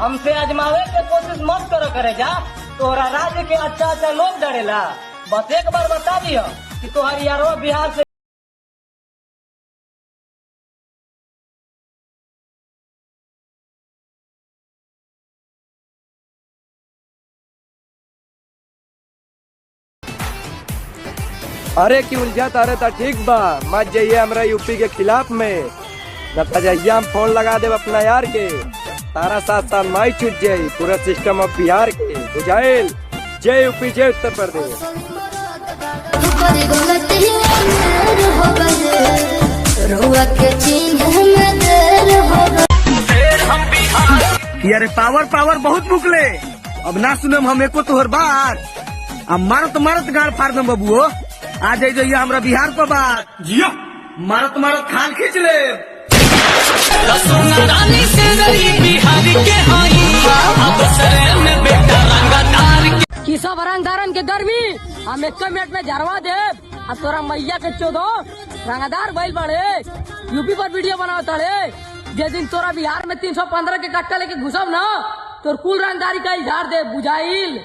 हमसे आजमावे के कोशिश मत करो करे जा। तोहरा राज्य के अच्छा अच्छा लोग डरेला। बस एक बार बता दियो कि तोहर यारो बिहार से। अरे की उलझा तारे ता ठीक बा, मत जाइए हमरा यूपी के खिलाफ में। न जाइया हम फोन लगा दे अपना यार के, तारा साथ साथ माई छूट जाये पूरा सिस्टम ऑफ बिहार के बुझाइल। जय यूपी जय उत्तर प्रदेश। यारे पावर पावर बहुत मुकले, अब ना सुनम हम एको तोहर बात। अब मारत मारत गाड़ फाड़ दम बबुओ। आ जाइए हमरा बिहार पर बात जियो, मारत मारत खाल खींच ले। किसा रंगदारन के गर्मी हम एक मिनट में झरवा दे। अब तोरा मैया के चोदो रंगदार बैल बड़े यूपी पर वीडियो बनाओ तड़े। जे दिन तोरा बिहार में 315 के कट्टा लेके घुसब ना, तोर कुल रंगदारी का इजहार दे बुझाइल।